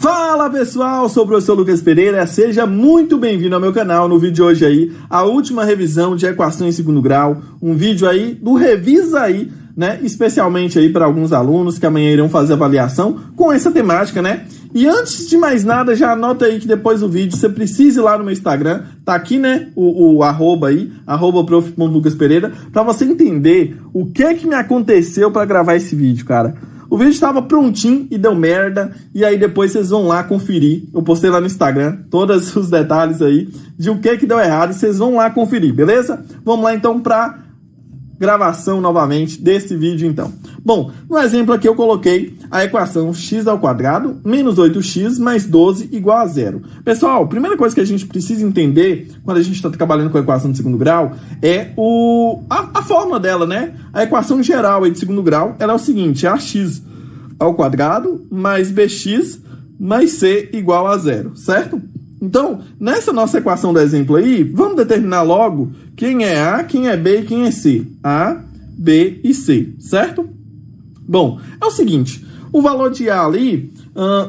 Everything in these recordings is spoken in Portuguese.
Fala pessoal, sou o professor Lucas Pereira, seja muito bem-vindo ao meu canal. No vídeo de hoje aí, a última revisão de equações em segundo grau, um vídeo aí do Revisa Aí, né, especialmente aí para alguns alunos que amanhã irão fazer avaliação com essa temática, né? E antes de mais nada, já anota aí que depois do vídeo você precisa ir lá no meu Instagram, tá aqui, né, o arroba aí, @prof.lucaspereira, para você entender o que me aconteceu para gravar esse vídeo, cara. O vídeo estava prontinho e deu merda, e aí depois vocês vão lá conferir. Eu postei lá no Instagram todos os detalhes aí de o que deu errado, e vocês vão lá conferir, beleza? Vamos lá então para gravação novamente desse vídeo então. Bom, no exemplo aqui eu coloquei a equação x² menos 8x mais 12 igual a zero. Pessoal, a primeira coisa que a gente precisa entender quando a gente está trabalhando com a equação de segundo grau é a fórmula dela, né? A equação geral aí de segundo grau, ela é o seguinte, é ax² mais bx mais c igual a zero, certo? Então, nessa nossa equação do exemplo aí, vamos determinar logo quem é A, quem é B e quem é C. A, B e C, certo? Bom, é o seguinte, o valor de A ali,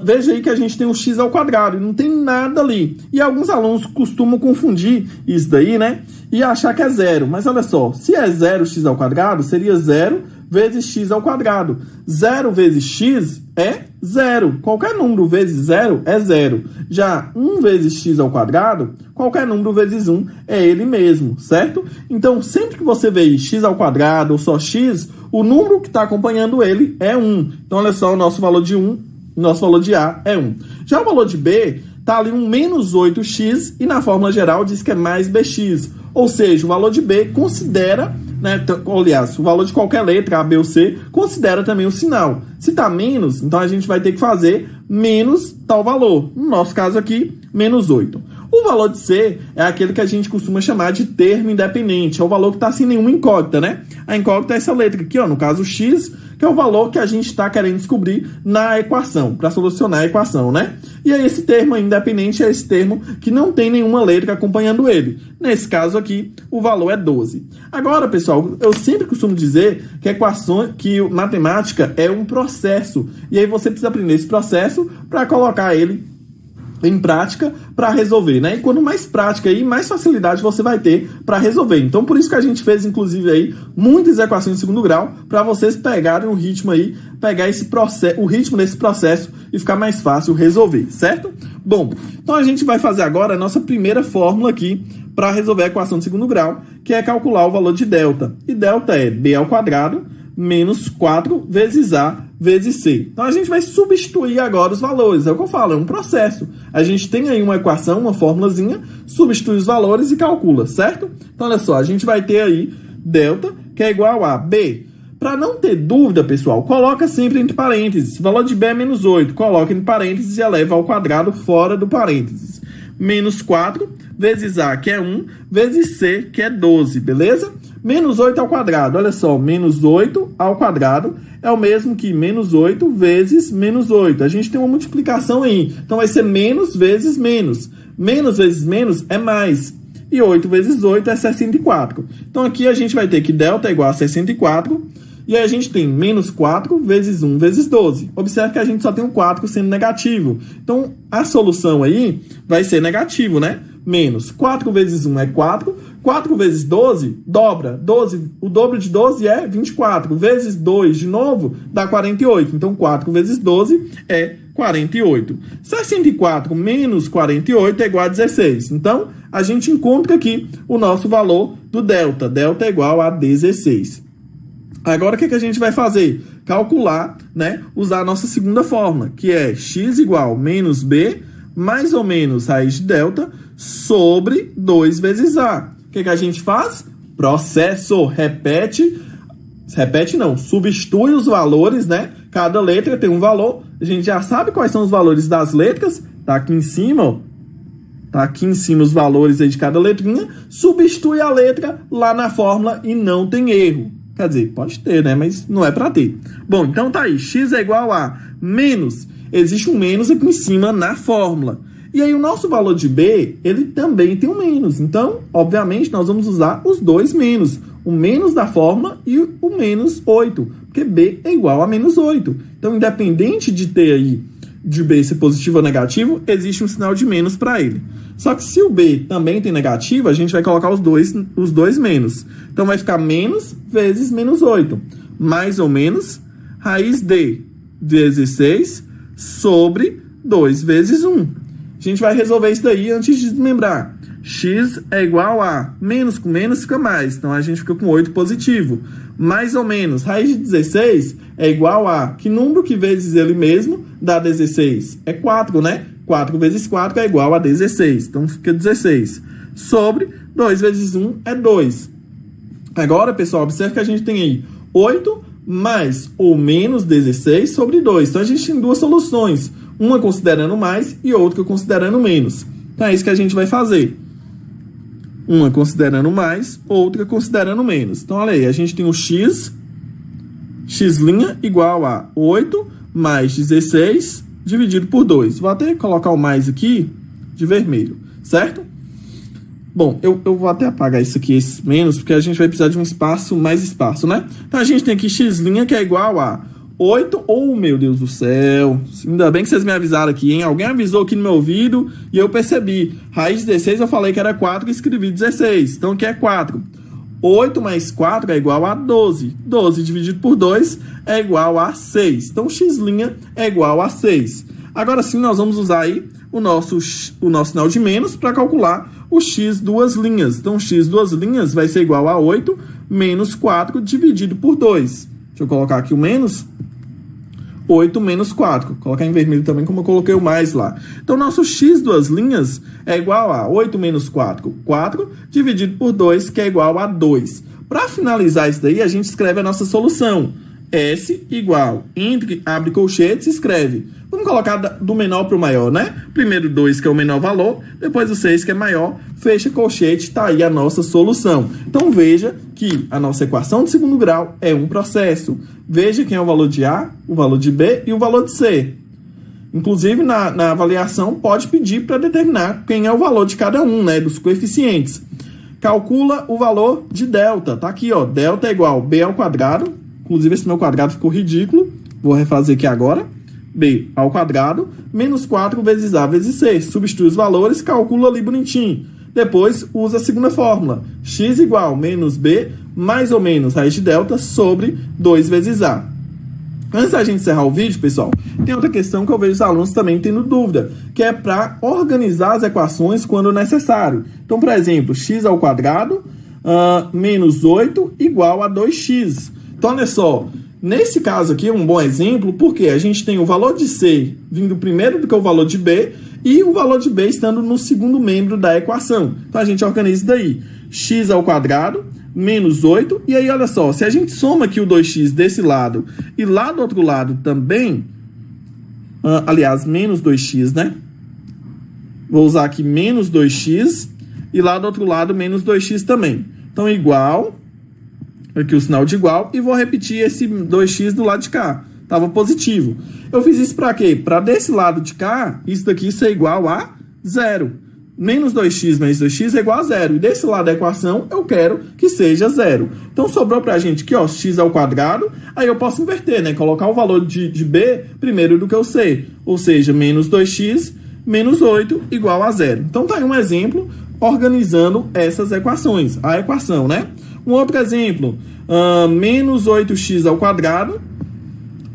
veja aí que a gente tem o x² e não tem nada ali. E alguns alunos costumam confundir isso daí, né? E achar que é zero. Mas olha só, se é 0 x², seria 0 vezes x². 0 vezes x é 0. Qualquer número vezes 0 é 0. Já 1 vezes x², qualquer número vezes 1 é ele mesmo, certo? Então, sempre que você vê x² ou só x, o número que está acompanhando ele é 1. Então, olha só, o nosso valor de 1, nosso valor de A é 1. Já o valor de B está ali um menos 8x e na fórmula geral diz que é mais bx. Ou seja, o valor de B considera, né, aliás, o valor de qualquer letra, A, B ou C, considera também o sinal. Se está menos, então a gente vai ter que fazer menos tal valor. No nosso caso aqui, menos 8. O valor de C é aquele que a gente costuma chamar de termo independente. É o valor que está sem nenhuma incógnita, né? A incógnita é essa letra aqui, ó, no caso x, que é o valor que a gente está querendo descobrir na equação, para solucionar a equação, né? E aí esse termo independente é esse termo que não tem nenhuma letra acompanhando ele. Nesse caso aqui, o valor é 12. Agora, pessoal, eu sempre costumo dizer que matemática é um processo. E aí você precisa aprender esse processo para colocar ele em prática para resolver, né? E quanto mais prática e mais facilidade você vai ter para resolver. Então, por isso que a gente fez, inclusive, aí muitas equações de segundo grau para vocês pegarem o ritmo aí, pegar esse processo, o ritmo desse processo e ficar mais fácil resolver, certo? Bom, então a gente vai fazer agora a nossa primeira fórmula aqui para resolver a equação de segundo grau, que é calcular o valor de delta. E delta é b² menos 4 vezes A vezes C. Então, a gente vai substituir agora os valores. É o que eu falo, é um processo. A gente tem aí uma equação, uma formulazinha, substitui os valores e calcula, certo? Então, olha só, a gente vai ter aí delta, que é igual a B. Para não ter dúvida, pessoal, coloca sempre entre parênteses. O valor de B é menos 8. Coloca entre parênteses e eleva ao quadrado fora do parênteses. Menos 4 vezes A, que é 1, vezes C, que é 12, beleza? Menos 8 ao quadrado, olha só, menos 8 ao quadrado é o mesmo que menos 8 vezes menos 8. A gente tem uma multiplicação aí, então vai ser menos vezes menos. Menos vezes menos é mais. E 8 vezes 8 é 64. Então aqui a gente vai ter que delta é igual a 64. E aí a gente tem menos 4 vezes 1 vezes 12. Observe que a gente só tem um 4 sendo negativo. Então, a solução aí vai ser negativo, né? Menos 4 vezes 1 é 4. 4 vezes 12, dobra. 12, o dobro de 12 é 24. Vezes 2 de novo, dá 48. Então, 4 vezes 12 é 48. 64 menos 48 é igual a 16. Então, a gente encontra aqui o nosso valor do delta. Delta é igual a 16. Agora, o que a gente vai fazer? Calcular, né? Usar a nossa segunda fórmula, que é x igual menos b, mais ou menos raiz de delta, sobre 2 vezes a. O que a gente faz? Processo. Substitui os valores, né? Cada letra tem um valor. A gente já sabe quais são os valores das letras. Tá aqui em cima, ó. Tá aqui em cima os valores aí de cada letrinha. Substitui a letra lá na fórmula e não tem erro. Quer dizer, pode ter, né? Mas não é para ter. Bom, então tá aí. X é igual a menos. Existe um menos aqui em cima na fórmula. E aí o nosso valor de B, ele também tem um menos. Então, obviamente, nós vamos usar os dois menos. O menos da fórmula e o menos 8. Porque B é igual a menos 8. Então, independente de ter aí de B ser positivo ou negativo, existe um sinal de menos para ele. Só que se o B também tem negativo, a gente vai colocar os dois menos. Então vai ficar menos vezes menos 8. Mais ou menos raiz de 16 sobre 2 vezes 1. A gente vai resolver isso daí antes de desmembrar. X é igual a menos com menos fica mais. Então a gente fica com 8 positivo. Mais ou menos raiz de 16 é igual a que número que vezes ele mesmo dá 16? É 4, né? 4 vezes 4 é igual a 16. Então fica 16. Sobre 2 vezes 1 é 2. Agora, pessoal, observe que a gente tem aí 8 mais ou menos 16 sobre 2. Então a gente tem duas soluções. Uma considerando mais e outra considerando menos. Então é isso que a gente vai fazer. Uma considerando mais, outra considerando menos. Então olha aí, a gente tem o x igual a 8 mais 16 dividido por 2. Vou até colocar o mais aqui de vermelho, certo? Bom, eu vou até apagar isso aqui, esse menos, porque a gente vai precisar de um espaço, mais espaço, né? Então a gente tem aqui x' que é igual a 8, meu Deus do céu, ainda bem que vocês me avisaram aqui, hein? Alguém avisou aqui no meu ouvido e eu percebi. Raiz de 16 eu falei que era 4 e escrevi 16, então aqui é 4. 8 mais 4 é igual a 12. 12 dividido por 2 é igual a 6. Então x' é igual a 6. Agora sim nós vamos usar aí o nosso sinal de menos para calcular o x duas linhas. Então x duas linhas vai ser igual a 8 menos 4 dividido por 2. Deixa eu colocar aqui o menos. 8 menos 4. Vou colocar em vermelho também, como eu coloquei o mais lá. Então, nosso x duas linhas é igual a 8 menos 4. 4 dividido por 2, que é igual a 2. Para finalizar isso daí, a gente escreve a nossa solução. S igual, entre abre colchetes, escreve. Vamos colocar do menor para o maior, né? Primeiro 2, que é o menor valor, depois o 6, que é maior, fecha colchete, está aí a nossa solução. Então, veja que a nossa equação de segundo grau é um processo. Veja quem é o valor de A, o valor de B e o valor de C. Inclusive, na avaliação, pode pedir para determinar quem é o valor de cada um, né? Dos coeficientes. Calcula o valor de delta. Tá aqui, ó. Delta é igual a B ao quadrado. Inclusive, esse meu quadrado ficou ridículo. Vou refazer aqui agora. B ao quadrado, menos 4 vezes A vezes C. Substitui os valores, calcula ali bonitinho. Depois, usa a segunda fórmula. X igual menos B, mais ou menos raiz de delta, sobre 2 vezes A. Antes da gente encerrar o vídeo, pessoal, tem outra questão que eu vejo os alunos também tendo dúvida, que é para organizar as equações quando necessário. Então, por exemplo, x ao quadrado menos 8 igual a 2x. Então, olha só, nesse caso aqui é um bom exemplo, porque a gente tem o valor de C vindo primeiro do que o valor de B e o valor de B estando no segundo membro da equação. Então, a gente organiza isso daí. X ao quadrado menos 8. E aí, olha só, se a gente soma aqui o 2x desse lado e lá do outro lado também, aliás, menos 2x, né? Vou usar aqui menos 2x e lá do outro lado menos 2x também. Então, igual, aqui o sinal de igual, e vou repetir esse 2x do lado de cá. Estava positivo. Eu fiz isso para quê? Para desse lado de cá, isso daqui ser igual a 0. Menos 2x menos 2x é igual a 0. E desse lado da equação, eu quero que seja 0. Então, sobrou para a gente aqui, ó, x ao quadrado. Aí eu posso inverter, né? Colocar o valor de B primeiro do que o C. Ou seja, menos 2x menos 8 igual a 0. Então, tá aí um exemplo organizando essas equações. A equação, né? Um outro exemplo, menos 8x ao quadrado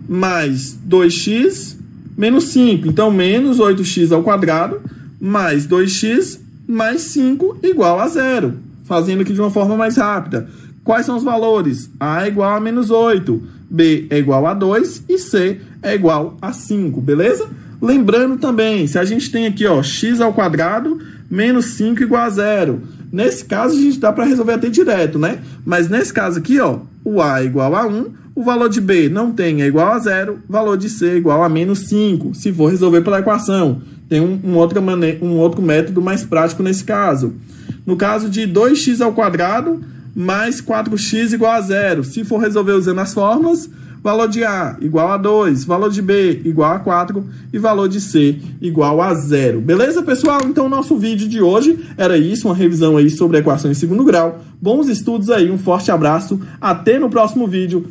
mais 2x menos 5. Então, menos 8x ao quadrado mais 2x mais 5 igual a 0. Fazendo aqui de uma forma mais rápida. Quais são os valores? A é igual a menos 8, B é igual a 2 e C é igual a 5, beleza? Lembrando também, se a gente tem aqui, ó, x ao quadrado menos 5 igual a 0. Nesse caso, a gente dá para resolver até direto, né? Mas nesse caso aqui, ó, o A é igual a 1, o valor de B não tem, é igual a 0, o valor de C é igual a menos 5, se for resolver pela equação. Tem um outro método mais prático nesse caso. No caso de 2x ao quadrado mais 4x igual a 0. Se for resolver usando as fórmulas, valor de A igual a 2, valor de B igual a 4 e valor de C igual a 0. Beleza, pessoal? Então, o nosso vídeo de hoje era isso, uma revisão aí sobre equações em segundo grau. Bons estudos aí, um forte abraço, até no próximo vídeo.